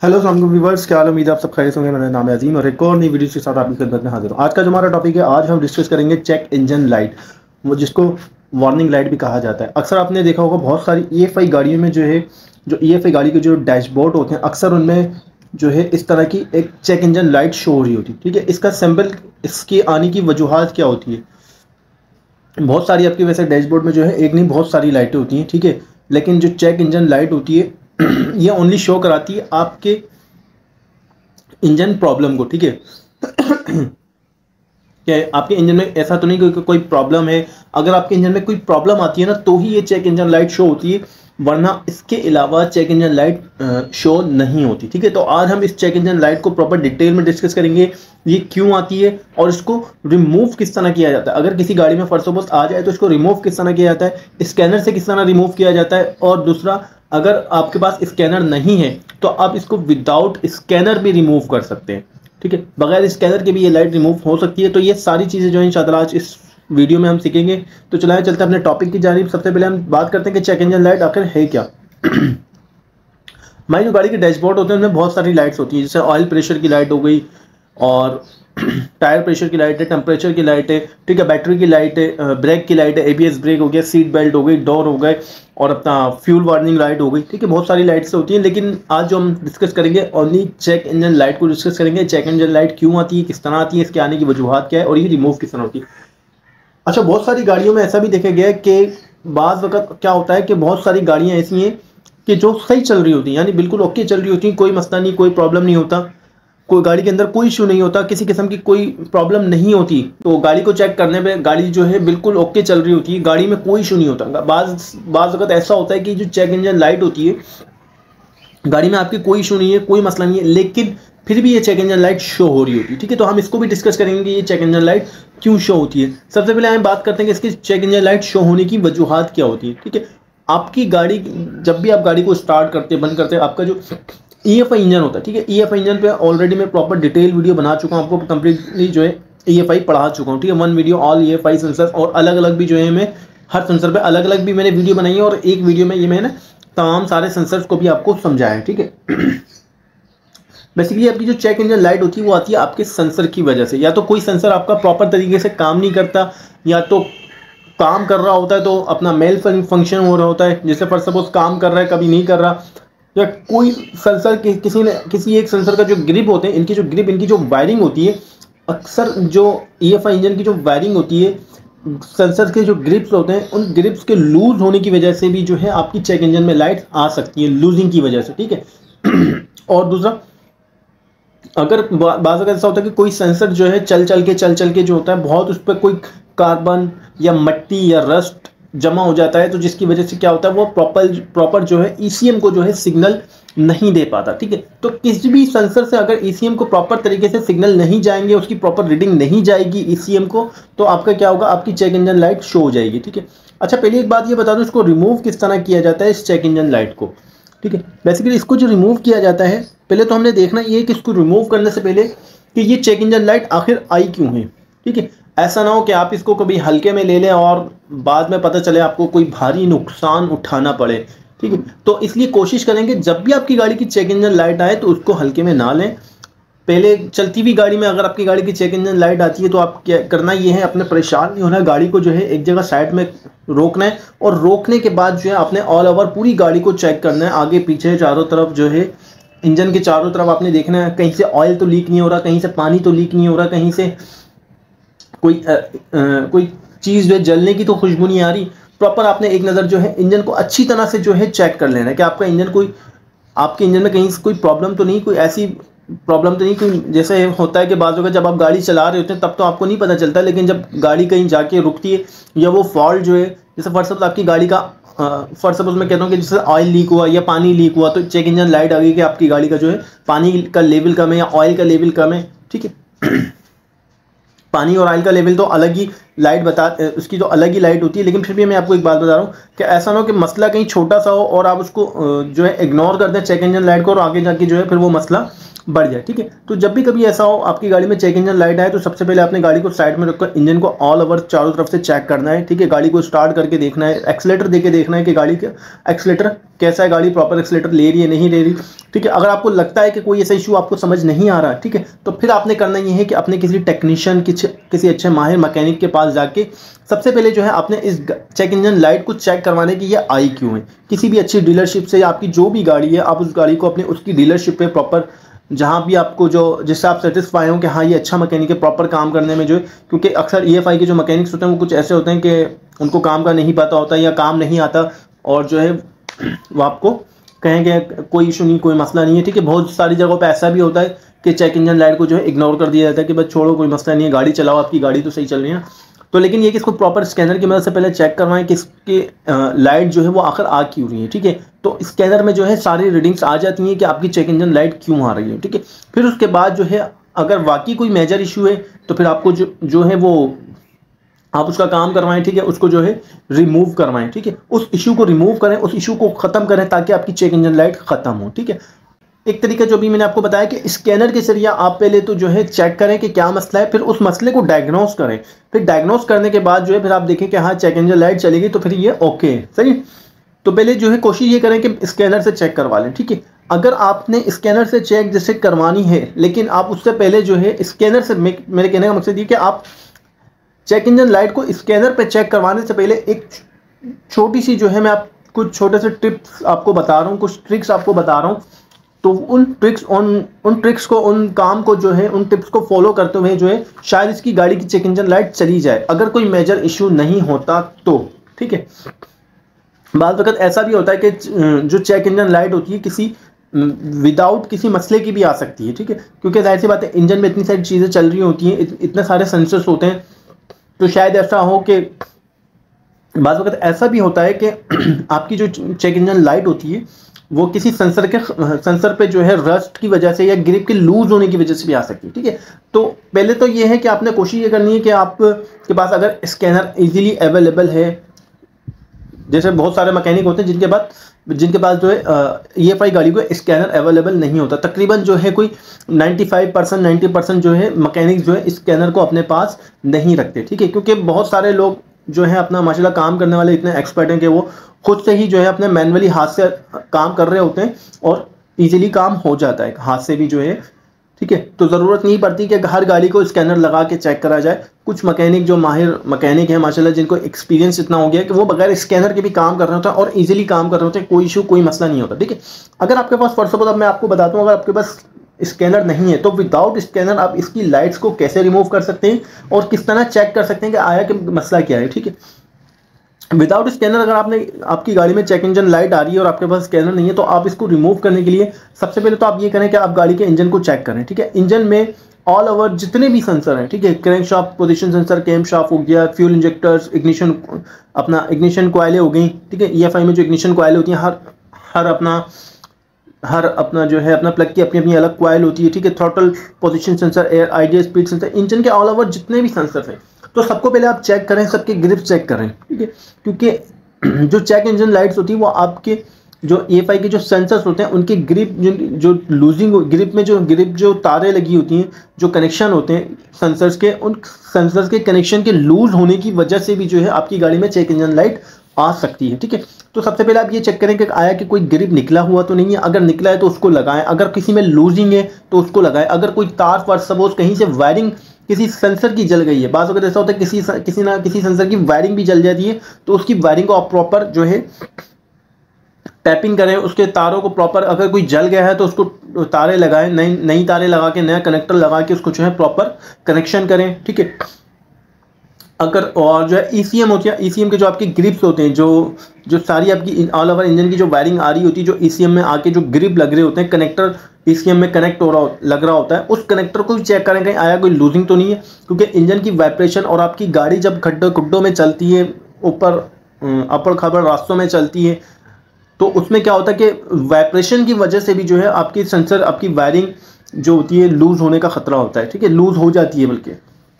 Hello सलाम viewers, क्या हाल है? उम्मीद है आप सब खैरियत होंगे। मेरा नाम है अजीम और एक और नई वीडियो के साथ आपकी खिदमत में हाजिर हूँ। आज का जो हमारा टॉपिक है, आज हम डिस्कस करेंगे चेक इंजन लाइट, वो जिसको वार्निंग लाइट भी कहा जाता है। अक्सर आपने देखा होगा बहुत सारी ईएफआई गाड़ियों में जो है, जो ईएफआई गाड़ी के जो डैशबोर्ड होते हैं, अक्सर उनमें जो है इस तरह की एक चेक इंजन लाइट शो हो रही होती है। ठीक है, इसका सिंबल, इसके आने की वजूहत क्या होती है? बहुत सारी आपकी वैसे डैशबोर्ड में जो है एक नहीं बहुत सारी लाइटें होती हैं। ठीक है, लेकिन जो चेक इंजन लाइट होती है ये ओनली शो कराती है आपके इंजन प्रॉब्लम को। ठीक है, क्या आपके इंजन में ऐसा तो नहीं कि कोई प्रॉब्लम है? अगर आपके इंजन में कोई प्रॉब्लम आती है ना, तो ही ये चेक इंजन लाइट शो होती है, वरना इसके अलावा चेक इंजन लाइट शो नहीं होती। ठीक है, तो आज हम इस चेक इंजन लाइट को प्रॉपर डिटेल में डिस्कस करेंगे, ये क्यों आती है और इसको रिमूव किस तरह किया जाता है। अगर किसी गाड़ी में फर्स्ट सपोज आ जाए तो इसको रिमूव किस तरह किया जाता है, स्कैनर से किस तरह रिमूव किया जाता है, और दूसरा, अगर आपके पास स्कैनर नहीं है तो आप इसको विदाउट स्कैनर भी रिमूव कर सकते हैं। ठीक है, बगैर स्कैनर के भी ये लाइट रिमूव हो सकती है। तो ये सारी चीज़ें जो है इंशाल्लाह आज इस वीडियो में हम सीखेंगे। तो चलाए चलते हैं अपने टॉपिक की जानिब। सबसे पहले हम बात करते हैं कि चेक इंजन लाइट आखिर है क्या। हमारी जो गाड़ी के डैशबोर्ड होते हैं उनमें बहुत सारी लाइट्स होती हैं, जैसे ऑयल प्रेशर की लाइट हो गई, और टायर प्रेशर की लाइट है, टेम्परेचर की लाइट है, ठीक है, बैटरी की लाइट है, ब्रेक की लाइट है, एबीएस ब्रेक हो गया, सीट बेल्ट हो गई, डोर हो गए, और अपना फ्यूल वार्निंग लाइट हो गई। ठीक है, बहुत सारी लाइट्स होती हैं, लेकिन आज जो हम डिस्कस करेंगे ओनली चेक इंजन लाइट को डिस्कस करेंगे। चेक इंजन लाइट क्यों आती है, किस तरह आती है, इसके आने की वजूहत क्या है, और ये रिमूव किस तरह होती है। अच्छा, बहुत सारी गाड़ियों में ऐसा भी देखा गया है कि बाज़ वक़्त क्या होता है कि बहुत सारी गाड़ियाँ ऐसी हैं कि जो सही चल रही होती हैं, यानी बिल्कुल ओके चल रही होती हैं, कोई मसला नहीं, कोई प्रॉब्लम नहीं होता, कोई गाड़ी के अंदर कोई इशू नहीं होता, किसी किस्म की कोई प्रॉब्लम नहीं होती। तो गाड़ी को चेक करने पे गाड़ी जो है बिल्कुल ओके चल रही होती है, गाड़ी में कोई इशू नहीं होता। बाज़ वक़्त ऐसा होता है कि जो चेक इंजन लाइट होती है, गाड़ी में आपकी कोई इशू नहीं है, कोई मसला नहीं है, लेकिन फिर भी ये चेक इंजन लाइट शो हो रही होती है। ठीक है, तो हम इसको भी डिस्कस करेंगे कि ये चेक इंजन लाइट क्यों शो होती है। सबसे पहले हम बात करते हैं कि इसकी चेक इंजन लाइट शो होने की वजूहत क्या होती है। ठीक है, आपकी गाड़ी, जब भी आप गाड़ी को स्टार्ट करते हैं, बंद करते हैं, आपका जो ईएफआई इंजन होता है, ठीक है, ईएफआई इंजन पे ऑलरेडी मैं प्रॉपर डिटेल वीडियो बना चुका हूँ, आपको कंप्लीटली जो है ईएफआई पढ़ा चुका हूँ। ठीक है, one video all EFI sensor, और अलग अलग भी जो है मैं हर सेंसर पे अलग अलग भी मैंने वीडियो बनाई है, और एक वीडियो में ये मैंने तमाम सारे सेंसर्स को भी आपको समझाया है। ठीक है, बेसिकली आपकी जो चेक इंजन लाइट होती है वो आती है आपके सेंसर की वजह से। या तो कोई सेंसर आपका प्रॉपर तरीके से काम नहीं करता, या तो काम कर रहा होता है तो अपना मेल फंक्शन हो रहा होता है, जैसे फॉर सपोज काम कर रहा है कभी नहीं कर रहा, या कोई सेंसर किसी एक सेंसर का जो ग्रिप होते हैं, इनकी जो ग्रिप, इनकी जो वायरिंग होती है, अक्सर जो ईएफआई इंजन की जो वायरिंग होती है, सेंसर के जो ग्रिप्स होते हैं, उन ग्रिप्स के लूज होने की वजह से भी जो है आपकी चेक इंजन में लाइट आ सकती है, लूजिंग की वजह से। ठीक है, और दूसरा, अगर बाज़ अगर ऐसा होता है कि कोई सेंसर जो है चल चल के जो होता है, बहुत उस पर कोई कार्बन या मिट्टी या रस्ट जमा हो जाता है, तो जिसकी वजह से क्या होता है, वो प्रॉपर जो है ईसीएम को जो है सिग्नल नहीं दे पाता। ठीक है, तो किसी भी सेंसर से अगर ईसीएम को प्रॉपर तरीके से सिग्नल नहीं जाएंगे, उसकी प्रॉपर रीडिंग नहीं जाएगी ईसीएम को, तो आपका क्या होगा, आपकी चेक इंजन लाइट शो हो जाएगी। ठीक है, अच्छा, पहले एक बात ये बता दूं, इसको रिमूव किस तरह किया जाता है इस चेक इंजन लाइट को। ठीक है, बेसिकली इसको जो रिमूव किया जाता है, पहले तो हमने देखना ये कि इसको रिमूव करने से पहले कि ये चेक इंजन लाइट आखिर आई क्यों है। ठीक है, ऐसा ना हो कि आप इसको कभी हल्के में ले लें और बाद में पता चले आपको कोई भारी नुकसान उठाना पड़े। ठीक है, तो इसलिए कोशिश करेंगे जब भी आपकी गाड़ी की चेक इंजन लाइट आए तो उसको हल्के में ना लें। पहले चलती हुई गाड़ी में अगर आपकी गाड़ी की चेक इंजन लाइट आती है तो आप क्या करना, ये है अपने परेशान नहीं होना है, गाड़ी को जो है एक जगह साइड में रोकना है, और रोकने के बाद जो है आपने ऑल ओवर पूरी गाड़ी को चेक करना है, आगे पीछे चारों तरफ जो है, इंजन के चारों तरफ आपने देखना है कहीं से ऑयल तो लीक नहीं हो रहा, कहीं से पानी तो लीक नहीं हो रहा, कहीं से कोई चीज़ जो है जलने की तो खुशबू नहीं आ रही। प्रॉपर आपने एक नज़र जो है इंजन को अच्छी तरह से जो है चेक कर लेना है कि आपका इंजन आपके इंजन में कहीं कोई प्रॉब्लम तो नहीं, कोई ऐसी प्रॉब्लम तो नहीं, कोई जैसे होता है कि बाज़ जगह जब आप गाड़ी चला रहे होते हैं तब तो आपको नहीं पता चलता, लेकिन जब गाड़ी कहीं जाके रुकती है, या वो फॉल्ट जो है, जैसे फॉर सपोज आपकी गाड़ी का फॉर सपोज मैं कहता हूँ कि जैसे ऑयल लीक हुआ या पानी लीक हुआ, तो चेक इंजन लाइट आ गई कि आपकी गाड़ी का जो है पानी का लेवल कम है या ऑयल का लेवल कम है। ठीक है, पानी और ऑयल का लेवल तो अलग ही लाइट बता, उसकी तो अलग ही लाइट होती है, लेकिन फिर भी मैं आपको एक बात बता रहा हूँ कि ऐसा ना हो कि मसला कहीं छोटा सा हो और आप उसको जो है इग्नोर कर दें चेक इंजन लाइट को, और आगे जाके जो है फिर वो मसला बढ़ जाए। ठीक है, तो जब भी कभी ऐसा हो आपकी गाड़ी में चेक इंजन लाइट आए, तो सबसे पहले आपने गाड़ी को साइड में रखकर इंजन को ऑल ओवर चारों तरफ से चेक करना है। ठीक है, गाड़ी को स्टार्ट करके देखना है, एक्सीलेटर देके देखना है कि गाड़ी का एक्सीलेटर कैसा है, गाड़ी प्रॉपर एक्सीलेटर ले रही है नहीं ले रही। ठीक है, अगर आपको लगता है कि कोई ऐसा इशू आपको समझ नहीं आ रहा है, ठीक है, तो फिर आपने करना ये है कि अपने किसी टेक्नीशियन, किसी अच्छे माहिर मैकेनिक के पास जाके सबसे पहले जो है आपने इस चेक इंजन लाइट को चेक करवाने की ये आई क्यों है। किसी भी अच्छी डीलरशिप से, आपकी जो भी गाड़ी है, आप उस गाड़ी को अपने उसकी डीलरशिप पे प्रॉपर, जहाँ भी आपको जो जिससे आप सेटिस्फाई हो कि हाँ ये अच्छा मैकेनिक है प्रॉपर काम करने में जो है, क्योंकि अक्सर EFI के जो मैकेनिक्स होते हैं वो कुछ ऐसे होते हैं कि उनको काम का नहीं पता होता या काम नहीं आता, और जो है वो आपको कहेंगे कोई इशू नहीं, कोई मसला नहीं है। ठीक है, बहुत सारी जगहों पे ऐसा भी होता है कि चेक इंजन लाइट को जो है इग्नोर कर दिया जाता है कि बस छोड़ो कोई मसला नहीं है, गाड़ी चलाओ, आपकी गाड़ी तो सही चल रही है। तो लेकिन ये कि इसको प्रॉपर स्कैनर की मदद से पहले चेक करवाएं कि इसके लाइट जो है वो आखिर आ क्यों रही है। ठीक है, तो स्कैनर में जो है सारी रीडिंग्स आ जाती हैं कि आपकी चेक इंजन लाइट क्यों आ रही है। ठीक है, फिर उसके बाद जो है अगर वाकई कोई मेजर इशू है तो फिर आपको जो है वो आप उसका काम करवाएं। ठीक है, उसको जो है रिमूव करवाएं। ठीक है, उस इशू को रिमूव करें, उस इशू को खत्म करें ताकि आपकी चेक इंजन लाइट खत्म हो। ठीक है, एक तरीका जो भी मैंने आपको बताया कि स्कैनर के जरिए आप पहले तो जो है चेक करें कि क्या मसला है, फिर उस मसले को डायग्नोस करें, फिर डायग्नोस करने के बाद जो है फिर आप देखें कि हाँ चेक इंजन लाइट चलेगी तो फिर ये ओके है। सही, तो पहले जो है कोशिश ये करें कि स्कैनर से चेक करवा लें। ठीक है, अगर आपने स्कैनर से चेक जैसे करवानी है, लेकिन आप उससे पहले जो है स्कैनर से, मेरे कहने का मकसद ये कि आप चेक इंजन लाइट को स्कैनर पे चेक करवाने से पहले एक छोटी सी जो है मैं आप कुछ छोटे से टिप्स आपको बता रहा हूँ, कुछ ट्रिक्स आपको बता रहा हूँ। तो उन ट्रिक्स को, उन काम को जो है, उन टिप्स को फॉलो करते हुए जो है शायद इसकी गाड़ी की चेक इंजन लाइट चली जाए, अगर कोई मेजर इशू नहीं होता तो। ठीक है, बाद वक्त ऐसा भी होता है कि जो चेक इंजन लाइट होती है किसी विदाउट किसी मसले की भी आ सकती है। ठीक है, क्योंकि जाहिर सी बात है इंजन में इतनी सारी चीज़ें चल रही होती हैं, इतने सारे सेंसर्स होते हैं, तो शायद ऐसा हो कि बाद वक्त ऐसा भी होता है कि आपकी जो चेक इंजन लाइट होती है वो किसी सेंसर पे जो है रस्ट की वजह से या ग्रिप के लूज होने की वजह से भी आ सकती है। ठीक है, तो पहले तो ये है कि आपने कोशिश ये करनी है कि आपके पास अगर स्कैनर इजीली अवेलेबल है, जैसे बहुत सारे मैकेनिक होते हैं जिनके पास जो है EFI गाड़ी को स्कैनर अवेलेबल नहीं होता। तकरीबन जो है कोई 95% 90% जो है मैकेनिक जो है स्कैनर को अपने पास नहीं रखते। ठीक है, क्योंकि बहुत सारे लोग जो है अपना माशाल्लाह काम करने वाले इतने एक्सपर्ट हैं कि वो खुद से ही जो है अपने मैनुअली हाथ से काम कर रहे होते हैं और इजीली काम हो जाता है हाथ से भी जो है। ठीक है, तो ज़रूरत नहीं पड़ती कि हर गाड़ी को स्कैनर लगा के चेक करा जाए। कुछ मैकेनिक जो माहिर मैकेनिक है माशाल्लाह, जिनको एक्सपीरियंस इतना हो गया है कि वो बगैर स्कैनर के भी काम कर रहे होते हैं और इजीली काम कर रहे होते हैं, कोई इशू कोई मसला नहीं होता। ठीक है, अगर आपके पास फॉर सपोज, अब मैं आपको बताता हूँ, अगर आपके पास स्कैनर नहीं है तो विदाउट स्कैनर आप इसकी लाइट्स को कैसे रिमूव कर सकते हैं और किस तरह चेक कर सकते हैं कि आया कि मसला क्या है। ठीक है, विदाउट स्कैनर अगर आपकी गाड़ी में चेक इंजन लाइट आ रही है और आपके पास स्कैनर नहीं है, तो आप इसको रिमूव करने के लिए सबसे पहले तो आप ये करें कि आप गाड़ी के इंजन को चेक करें। ठीक है, इंजन में ऑल ओवर जितने भी सेंसर हैं, ठीक है, crank shaft position sensor, cam shaft हो गया, फ्यूल इंजेक्टर्स, इग्निशन कॉइलें हो गई। ठीक है, EFI में जो इग्निशन कॉइलें होती हैं, हर अपना जो है अपना प्लग की अपनी अपनी अलग कॉइल होती है। ठीक है, throttle position sensor, air ideal speed sensor, engine के ऑल ओवर जितने भी सेंसर हैं, तो सबको पहले आप चेक करें, सबके ग्रिप चेक करें। ठीक है, क्योंकि जो चेक इंजन लाइट्स होती है वो आपके जो EFI के जो सेंसर्स होते हैं उनके ग्रिप जो लूजिंग ग्रिप में जो तारें लगी होती हैं, जो कनेक्शन होते हैं सेंसर्स के, उन सेंसर्स के कनेक्शन के लूज होने की वजह से भी जो है आपकी गाड़ी में चेक इंजन लाइट आ सकती है। ठीक है, तो सबसे पहले आप ये चेक करें कि आया कि कोई ग्रिप निकला हुआ तो नहीं है, अगर निकला है तो उसको लगाएं, अगर किसी में लूजिंग है तो उसको लगाएं, अगर कोई तार पर सपोज कहीं से वायरिंग किसी सेंसर की जल गई है, बात अगर ऐसा होता है किसी सेंसर की वायरिंग भी जल जाती है, तो उसकी वायरिंग को आप प्रॉपर जो है टैपिंग करें, उसके तारों को प्रॉपर, अगर कोई जल गया है तो उसको तारे लगाएं, नई तारें लगा के, नया कनेक्टर लगा के उसको जो है प्रॉपर कनेक्शन करें। ठीक है, अगर और जो है ECM होती है, ECM के जो आपके ग्रिप्स होते हैं, जो सारी आपकी ऑल ओवर इंजन की जो वायरिंग आ रही होती है, जो ECM में आके जो ग्रिप लग रहे होते हैं, कनेक्टर ECM में कनेक्ट लग रहा होता है, उस कनेक्टर को भी चेक करें कहीं आया कोई लूजिंग तो नहीं है। क्योंकि इंजन की वाइब्रेशन और आपकी गाड़ी जब खड्डों में चलती है, ऊपर अपर खबर रास्तों में चलती है, तो उसमें क्या होता है कि वाइब्रेशन की वजह से भी जो है आपकी वायरिंग जो होती है लूज होने का खतरा होता है। ठीक है, लूज हो जाती है बल्कि।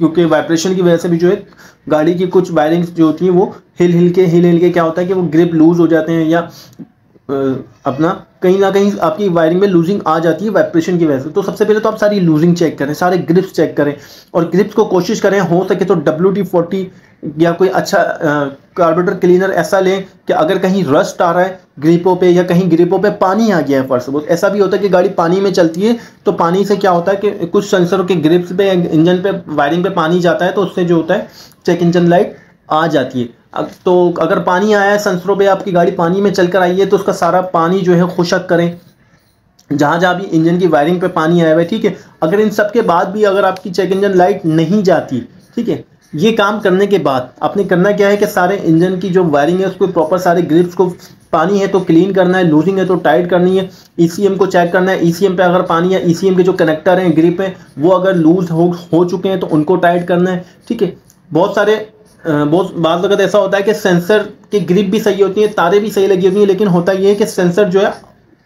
क्योंकि वाइब्रेशन की वजह से भी जो है गाड़ी की कुछ वायरिंग्स जो होती हैं वो हिल हिल के क्या होता है कि वो ग्रिप लूज हो जाते हैं, या अपना कहीं ना कहीं आपकी वायरिंग में लूजिंग आ जाती है वाइब्रेशन की वजह से। तो सबसे पहले तो आप सारी लूजिंग चेक करें, सारे ग्रिप्स चेक करें, और ग्रिप्स को कोशिश करें हो सके तो WD-40 या कोई अच्छा कार्बोरेटर क्लीनर ऐसा लें कि अगर कहीं रस्ट आ रहा है ग्रिपों पे, या कहीं ग्रिपों पे पानी आ गया है फर्स्ट बहुत, ऐसा भी होता है कि गाड़ी पानी में चलती है तो पानी से क्या होता है कि कुछ सेंसरों के ग्रिप्स पे, इंजन पे, वायरिंग पे पानी जाता है, तो उससे जो होता है चेक इंजन लाइट आ जाती है। तो अगर पानी आया है सेंसरों पे, आपकी गाड़ी पानी में चलकर आई है, तो उसका सारा पानी जो है खुशक करें जहाँ जहाँ भी इंजन की वायरिंग पे पानी आया हुआ है, ठीक है। अगर इन सब के बाद भी अगर आपकी चेक इंजन लाइट नहीं जाती, ठीक है, ये काम करने के बाद आपने करना क्या है कि सारे इंजन की जो वायरिंग है उसको प्रॉपर, सारे ग्रिप्स को, पानी है तो क्लीन करना है, लूजिंग है तो टाइट करनी है, ECM को चेक करना है, ECM पे अगर पानी है, ECM के जो कनेक्टर हैं ग्रिप है वो अगर लूज हो चुके हैं तो उनको टाइट करना है, ठीक है। बहुत बात वक्त ऐसा होता है कि सेंसर की ग्रिप भी सही होती है, तारे भी सही लगी होती हैं, लेकिन होता यह है कि सेंसर जो है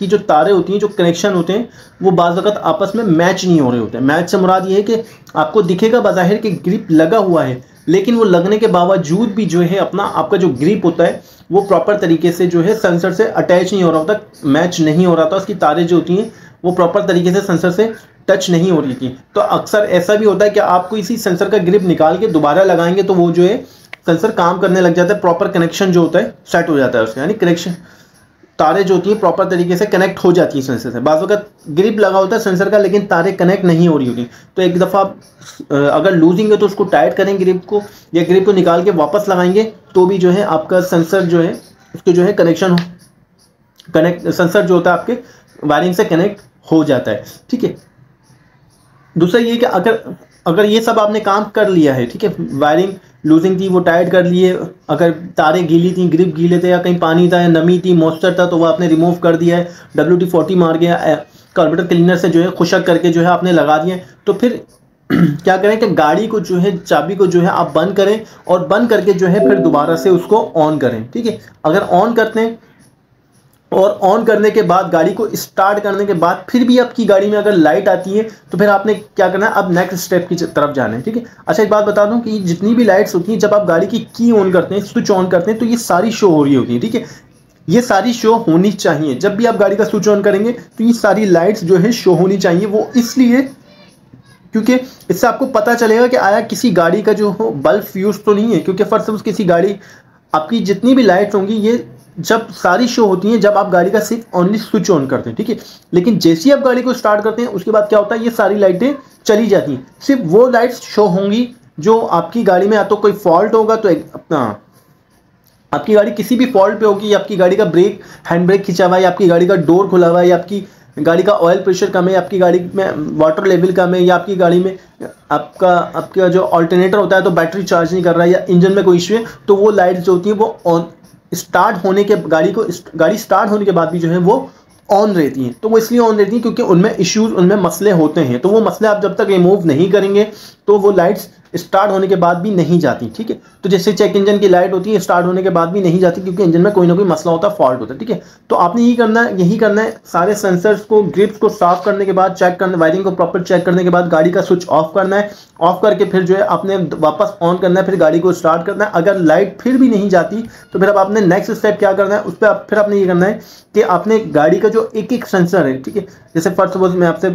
की जो तारे होती हैं, जो कनेक्शन होते हैं, वो बाज़ वक़्त आपस में मैच नहीं हो रहे होते हैं। मैच से मुराद ये है कि आपको दिखेगा बाज़ाहिर कि ग्रिप लगा हुआ है, लेकिन वो लगने के बावजूद भी जो है अपना आपका जो ग्रिप होता है वो प्रॉपर तरीके से जो है सेंसर से अटैच नहीं हो रहा होता, मैच नहीं हो रहा था, उसकी तारें जो होती हैं वो प्रॉपर तरीके से सेंसर से टच नहीं हो रही थी। तो अक्सर ऐसा भी होता है कि आपको इसी सेंसर का ग्रिप निकाल के दोबारा लगाएंगे तो वो जो है सेंसर काम करने लग जाता है, प्रॉपर कनेक्शन जो होता है सेट हो जाता है उसका, यानी कनेक्शन तारे जो होती हैं प्रॉपर तरीके से कनेक्ट हो जाती हैं सेंसर से। बाज़ वक़्त ग्रिप लगा होता है सेंसर का लेकिन तारे कनेक्ट नहीं हो रही होती, तो एक दफ़ा अगर लूजिंग है तो उसको टाइट करें ग्रिप को, या ग्रिप को निकाल के वापस लगाएंगे तो भी जो है आपका सेंसर जो है उसके जो है सेंसर जो होता है आपके वायरिंग से कनेक्ट हो जाता है, ठीक है। दूसरा ये कि अगर ये सब आपने काम कर लिया है, ठीक है, वायरिंग लूजिंग थी वो टाइट कर लिए, अगर तारें गीली थी, ग्रिप गीले थे, या कहीं पानी था या नमी थी, मॉइस्चर था, तो वो आपने रिमूव कर दिया है, WD-40 मार गया, कार्बोरेटर क्लीनर से जो है खुशक करके जो है आपने लगा दिए, तो फिर क्या करें कि गाड़ी को जो है, चाबी को जो है आप बंद करें, और बंद करके जो है फिर दोबारा से उसको ऑन करें, ठीक है। अगर ऑन करते हैं और ऑन करने के बाद गाड़ी को स्टार्ट करने के बाद फिर भी आपकी गाड़ी में अगर लाइट आती है तो फिर आपने क्या करना है, अब नेक्स्ट स्टेप की तरफ जाना है, ठीक है। अच्छा, एक बात बता दूं कि जितनी भी लाइट्स होती हैं जब आप गाड़ी की ऑन करते हैं, स्विच ऑन करते हैं, तो ये सारी शो हो रही होती है, ठीक है। ये सारी शो होनी चाहिए जब भी आप गाड़ी का स्विच ऑन करेंगे, तो ये सारी लाइट्स जो है शो होनी चाहिए। वो इसलिए क्योंकि इससे आपको पता चलेगा कि आया किसी गाड़ी का जो बल्ब फ्यूज तो नहीं है, क्योंकि फर्स्ट सपोज किसी गाड़ी, आपकी जितनी भी लाइट्स होंगी ये जब सारी शो होती हैं जब आप गाड़ी का सिर्फ ओनली स्विच ऑन करते हैं, ठीक है। लेकिन जैसे ही आप गाड़ी को स्टार्ट करते हैं उसके बाद क्या होता है, ये सारी लाइटें चली जाती हैं, सिर्फ वो लाइट्स शो होंगी जो आपकी गाड़ी में या तो कोई फॉल्ट होगा, तो अपना आपकी गाड़ी किसी भी फॉल्ट पे होगी, या आपकी गाड़ी का हैंड ब्रेक खिंचा हुआ है, या आपकी गाड़ी का डोर खुला हुआ है, या आपकी गाड़ी का ऑयल प्रेशर कम है, आपकी गाड़ी में वाटर लेवल कम है, या आपकी गाड़ी में आपका जो अल्टरनेटर होता है तो बैटरी चार्ज नहीं कर रहा है, या इंजन में कोई इश्यू है, तो वो लाइट्स जो होती हैं वो ऑन स्टार्ट होने के गाड़ी स्टार्ट होने के बाद भी जो है वो ऑन रहती हैं। तो वो इसलिए ऑन रहती हैं क्योंकि उनमें इश्यूज, उनमें मसले होते हैं, तो वो मसले आप जब तक रिमूव नहीं करेंगे तो वो लाइट्स स्टार्ट होने के बाद भी नहीं जाती, ठीक है। तो जैसे चेक इंजन की लाइट होती है स्टार्ट होने के बाद भी नहीं जाती क्योंकि इंजन में कोई ना कोई मसला होता है, फॉल्ट होता है, ठीक है। तो आपने यही करना है सारे सेंसर्स को, ग्रिप्स को साफ करने के बाद, चेक करना, वायरिंग को प्रॉपर चेक करने के बाद गाड़ी का स्विच ऑफ करना है, ऑफ करके फिर जो है आपने वापस ऑन करना है, फिर गाड़ी को स्टार्ट करना है। अगर लाइट फिर भी नहीं जाती तो फिर अब आपने नेक्स्ट स्टेप क्या करना है, उस पर फिर आपने ये करना है कि आपने गाड़ी का जो एक एक सेंसर है, ठीक है, जैसे फर्स्ट सपोज मैं आपसे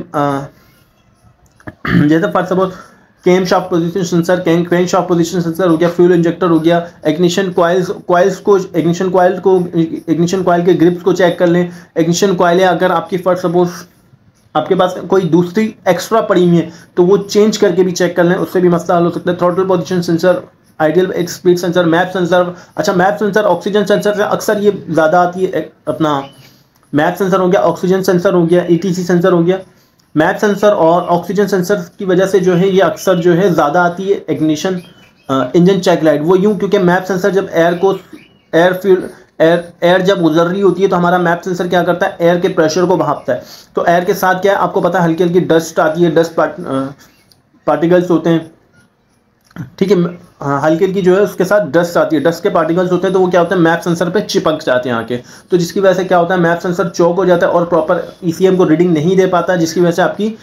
जैसे first suppose cam shaft position sensor, crank shaft position sensor हो गया, फ्यूल इंजेक्टर हो गया, इग्निशन कॉइल के ग्रिप्स को चेक कर लें। इग्निशन कॉइल है अगर आपकी फर्स्ट सपोज आपके पास कोई दूसरी एक्स्ट्रा पड़ी हुई है तो वो चेंज करके भी चेक कर लें, उससे भी मसला हल हो सकता है। Throttle position sensor, ideal speed sensor, map sensor. अच्छा, मैप सेंसर ऑक्सीजन सेंसर से अक्सर ये ज़्यादा आती है, अपना मैप सेंसर हो गया, ऑक्सीजन सेंसर हो गया, ETC सेंसर हो गया। मैप सेंसर और ऑक्सीजन सेंसर की वजह से जो है ये अक्सर जो है ज़्यादा आती है इग्निशन इंजन चेक लाइट। वो यूँ क्योंकि मैप सेंसर जब एयर जब गुजर रही होती है तो हमारा मैप सेंसर क्या करता है, एयर के प्रेशर को भापता है। तो एयर के साथ क्या है, आपको पता है हल्की हल्की डस्ट आती है, डस्ट पार्टिकल्स होते हैं, ठीक है, हल्की हल्की जो है उसके साथ डस्ट आती है, डस्ट के पार्टिकल्स होते हैं, तो वो क्या होता है मैप सेंसर पे चिपक जाते हैं आके, तो जिसकी वजह से क्या होता है मैप सेंसर चौक हो जाता है और प्रॉपर ECM को रीडिंग नहीं दे पाता, जिसकी वजह से आपकी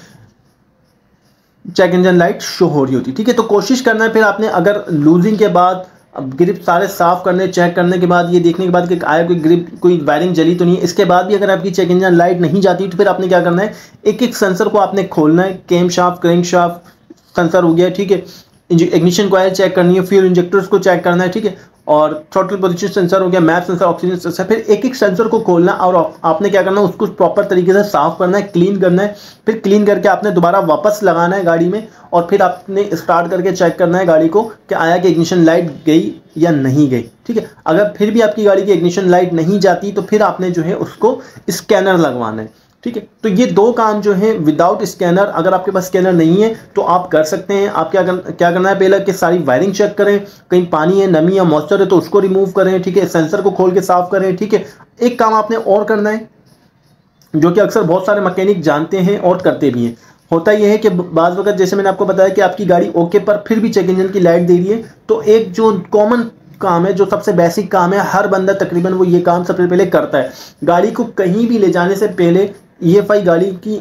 चेक इंजन लाइट शो हो रही होती। ठीक है, तो कोशिश करना है फिर आपने, अगर लूजिंग के बाद अब ग्रिप सारे साफ करने, चेक करने के बाद, ये देखने के बाद कि आया कोई ग्रिप, कोई वायरिंग जली तो नहीं है, इसके बाद भी अगर आपकी चेक इंजन लाइट नहीं जाती तो फिर आपने क्या करना है, एक एक सेंसर को आपने खोलना है। Cam shaft, crank shaft sensor हो गया, ठीक है, इग्निशन कॉइल चेक करनी है, फ्यूल इंजेक्टर्स को चेक करना है, ठीक है, और थ्रॉटल पोजीशन सेंसर हो गया, मैप सेंसर, ऑक्सीजन सेंसर। फिर एक एक सेंसर को खोलना और आपने क्या करना है, उसको प्रॉपर तरीके से साफ करना है, क्लीन करना है। फिर क्लीन करके आपने दोबारा वापस लगाना है गाड़ी में, और फिर आपने स्टार्ट करके चेक करना है गाड़ी को कि आया कि इग्निशन लाइट गई या नहीं गई। ठीक है, अगर फिर भी आपकी गाड़ी की इग्निशन लाइट नहीं जाती तो फिर आपने जो है उसको स्कैनर लगवाना है। ठीक है, तो ये दो काम जो है विदाउट स्कैनर, अगर आपके पास स्कैनर नहीं है तो आप कर सकते हैं। आप क्या करना है, पहले कि सारी वायरिंग चेक करें, कहीं पानी है, नमी या मॉइस्चर है तो उसको रिमूव करें। ठीक है, सेंसर को खोल के साफ करें। ठीक है, एक काम आपने और करना है जो कि अक्सर बहुत सारे मैकेनिक जानते हैं और करते भी हैं। होता यह है कि बाज़ वक्त जैसे मैंने आपको बताया कि आपकी गाड़ी ओके पर फिर भी चेक इंजन की लाइट दे रही है, तो एक जो कॉमन काम है, जो सबसे बेसिक काम है, हर बंदा तकरीबन वो ये काम सबसे पहले करता है। गाड़ी को कहीं भी ले जाने से पहले EFI गाड़ी की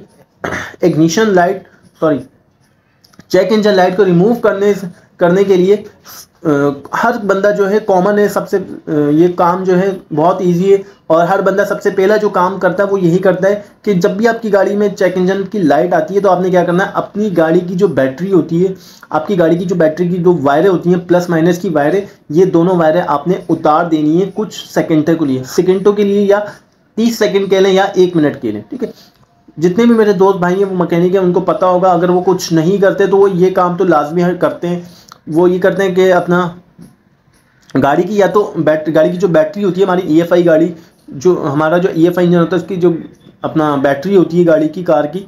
ignition light, sorry, check engine light को रिमूव करने के लिए हर बंदा जो है कॉमन है, सबसे ये काम जो है बहुत इजी है, और हर बंदा सबसे पहला जो काम करता है वो यही करता है कि जब भी आपकी गाड़ी में चेक इंजन की लाइट आती है तो आपने क्या करना है, अपनी गाड़ी की जो बैटरी होती है, आपकी गाड़ी की जो बैटरी की जो वायरें होती हैं, प्लस माइनस की वायरें, ये दोनों वायरें आपने उतार देनी है कुछ सेकेंडों के लिए या 30 सेकंड के लिए या 1 मिनट के लिए। ठीक है, जितने भी मेरे दोस्त भाई हैं वो मैकेनिक हैं, उनको पता होगा। अगर वो कुछ नहीं करते तो वो ये काम तो लाजमी करते हैं। वो ये करते हैं कि अपना गाड़ी की, या तो गाड़ी की जो बैटरी होती है, हमारी EFI गाड़ी, जो हमारा जो EFI इंजन होता है, उसकी जो अपना बैटरी होती है गाड़ी की, कार की,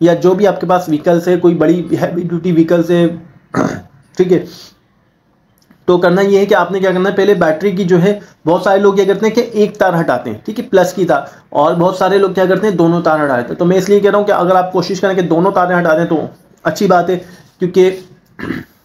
या जो भी आपके पास व्हीकल्स है, कोई बड़ी हैवी ड्यूटी व्हीकल्स है, ठीक है, तो करना ये है कि आपने क्या करना है, पहले बैटरी की जो है, बहुत सारे लोग क्या करते हैं कि एक तार हटाते हैं, ठीक है, प्लस की तार, और बहुत सारे लोग क्या करते हैं, दोनों तार हटा देते हैं। तो मैं इसलिए कह रहा हूँ कि अगर आप कोशिश करें कि दोनों तारें हटा दें तो अच्छी बात है, क्योंकि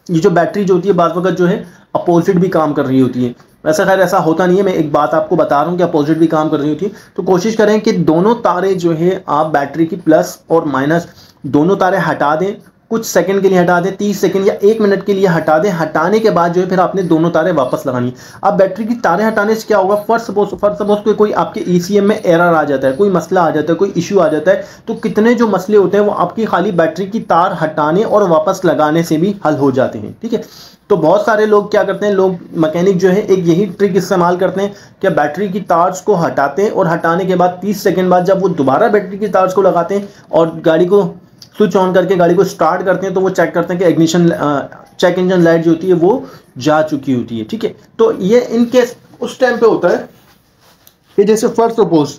ये जो बैटरी जो होती है बाज़ वक़्त जो है अपोजिट भी काम कर रही होती है। वैसे खैर ऐसा होता नहीं है, मैं एक बात आपको बता रहा हूँ कि अपोजिट भी काम कर रही होती है। तो कोशिश करें कि दोनों तारें जो है आप बैटरी की प्लस और माइनस दोनों तारें हटा दें, कुछ सेकंड के लिए हटा दें, 30 सेकंड या 1 मिनट के लिए हटा दें। हटाने के बाद जो है फिर आपने दोनों तारें वापस लगानी है। अब बैटरी की तारें हटाने से क्या होगा, फर्स्ट सपोज कोई आपके ECM में एरर आ जाता है, कोई मसला आ जाता है, कोई इशू आ जाता है, तो कितने जो मसले होते हैं वो आपकी खाली बैटरी की तार हटाने और वापस लगाने से भी हल हो जाते हैं। ठीक है, तो बहुत सारे लोग क्या करते हैं, लोग मैकेनिक जो है एक यही ट्रिक इस्तेमाल करते हैं कि बैटरी की तार्स को हटाते हैं और हटाने के बाद 30 सेकंड बाद जब वो दोबारा बैटरी की तार्स को लगाते हैं और गाड़ी को स्विच ऑन करके गाड़ी को स्टार्ट करते हैं, तो वो चेक करते हैं कि इग्निशन चेक इंजन लाइट जो होती है वो जा चुकी होती है। ठीक है, तो ये इनके उस टाइम पे होता है कि जैसे फर्स्ट सपोज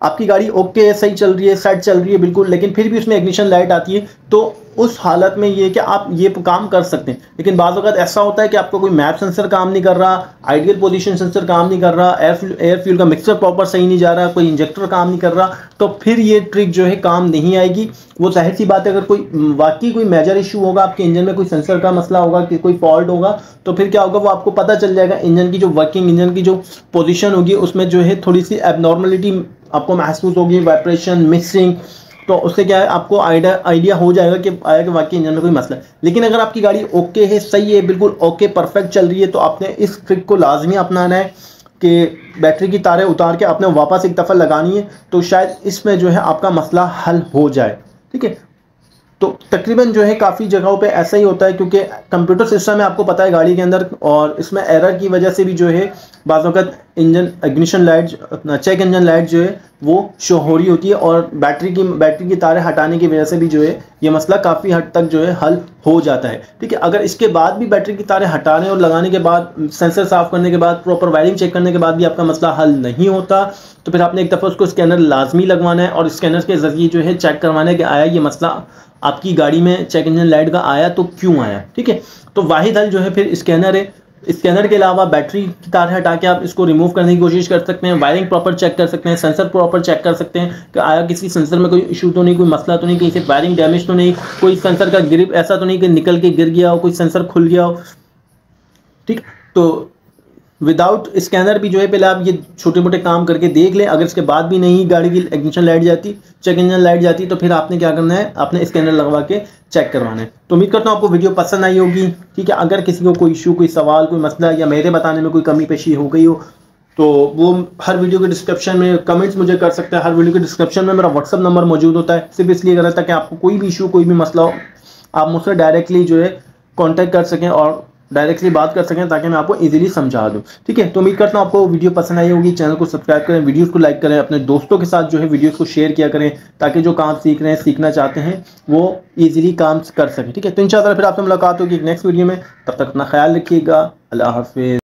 आपकी गाड़ी ओके है, सही चल रही है, सेट चल रही है बिल्कुल, लेकिन फिर भी उसमें इग्निशन लाइट आती है, तो उस हालत में ये कि आप ये काम कर सकते हैं। लेकिन बाज़ वक़्त ऐसा होता है कि आपका कोई मैप सेंसर काम नहीं कर रहा, आइडियल पोजीशन सेंसर काम नहीं कर रहा, एयर फ्यूल का मिक्सर प्रॉपर सही नहीं जा रहा, कोई इंजेक्टर काम नहीं कर रहा, तो फिर ये ट्रिक जो है काम नहीं आएगी। वो जाहिर सी बात है, अगर कोई वाकई कोई मेजर इशू होगा, आपके इंजन में कोई सेंसर का मसला होगा, कि कोई फॉल्ट होगा, तो फिर क्या होगा, वो आपको पता चल जाएगा। इंजन की जो वर्किंग, इंजन की जो पोजीशन होगी उसमें जो है थोड़ी सी एबनॉर्मलिटी आपको महसूस होगी, वाइब्रेशन, मिक्सिंग, तो उससे क्या है आपको आइडिया हो जाएगा कि आया कि वाकई इंजन में कोई मसला है। लेकिन अगर आपकी गाड़ी ओके है, सही है, बिल्कुल ओके परफेक्ट चल रही है, तो आपने इस ट्रिक को लाजमी अपनाना है कि बैटरी की तारें उतार के आपने वापस एक दफ़ा लगानी है, तो शायद इसमें जो है आपका मसला हल हो जाए। ठीक है, तो तकरीबन जो है काफ़ी जगहों पे ऐसा ही होता है, क्योंकि कंप्यूटर सिस्टम है, आपको पता है गाड़ी के अंदर, और इसमें एरर की वजह से भी जो है बाज़ वक़्त इंजन इग्निशन लाइट, अपना चेक इंजन लाइट जो है वो शो हो रही होती है, और बैटरी की तारें हटाने की वजह से भी जो है ये मसला काफ़ी हद तक जो है हल हो जाता है। ठीक है, अगर इसके बाद भी बैटरी की तारें हटाने और लगाने के बाद, सेंसर साफ़ करने के बाद, प्रॉपर वायरिंग चेक करने के बाद भी आपका मसला हल नहीं होता, तो फिर आपने एक दफ़ा उसको स्कैनर लाजमी लगवाना है और स्कैनर के ज़रिए जो है चेक करवाना है कि आया ये मसला आपकी गाड़ी में चेक इंजन लाइट का आया तो क्यों आया। ठीक है, तो वाहिद हल जो है फिर स्कैनर है। स्कैनर के अलावा बैटरी की तार हटा के आप इसको रिमूव करने की कोशिश कर सकते हैं, वायरिंग प्रॉपर चेक कर सकते हैं, सेंसर प्रॉपर चेक कर सकते हैं कि आया किसी सेंसर में कोई इशू तो नहीं, कोई मसला तो नहीं, कहीं से वायरिंग डैमेज तो नहीं, कोई सेंसर का ग्रिप ऐसा तो नहीं कि निकल के गिर गया हो, कोई सेंसर खुल गया हो। ठीक, तो विदाउट स्कैनर भी जो है पहले आप ये छोटे मोटे काम करके देख लें। अगर इसके बाद भी नहीं गाड़ी की इग्निशन लाइट जाती, चेक इंजन लाइट जाती, तो फिर आपने क्या करना है, आपने स्कैनर लगवा के चेक करवाना है। तो उम्मीद करता हूँ आपको वीडियो पसंद आई होगी। ठीक है, अगर किसी को कोई इशू, कोई सवाल, कोई मसला या मेरे बताने में कोई कमी पेशी हो गई हो तो वो हर वीडियो के डिस्क्रिप्शन में कमेंट्स मुझे कर सकते हैं। हर वीडियो के डिस्क्रिप्शन में मेरा व्हाट्सअप नंबर मौजूद होता है, सिर्फ इसलिए कर रहा था कि आपको कोई भी इशू, कोई भी मसला हो, आप मुझसे डायरेक्टली जो है कांटेक्ट कर सकें और डायरेक्टली बात कर सकें, ताकि मैं आपको इजीली समझा दूं। ठीक है, तो उम्मीद करता हूं आपको वीडियो पसंद आई होगी। चैनल को सब्सक्राइब करें, वीडियोस को लाइक करें, अपने दोस्तों के साथ जो है वीडियोस को शेयर किया करें, ताकि जो काम सीख रहे हैं, सीखना चाहते हैं, वो इजीली काम कर सकें। ठीक है, तो इंशाल्लाह फिर आपसे मुलाकात होगी एक नेक्स्ट वीडियो में। तब तक अपना ख्याल रखिएगा। अल्लाह हाफिज़।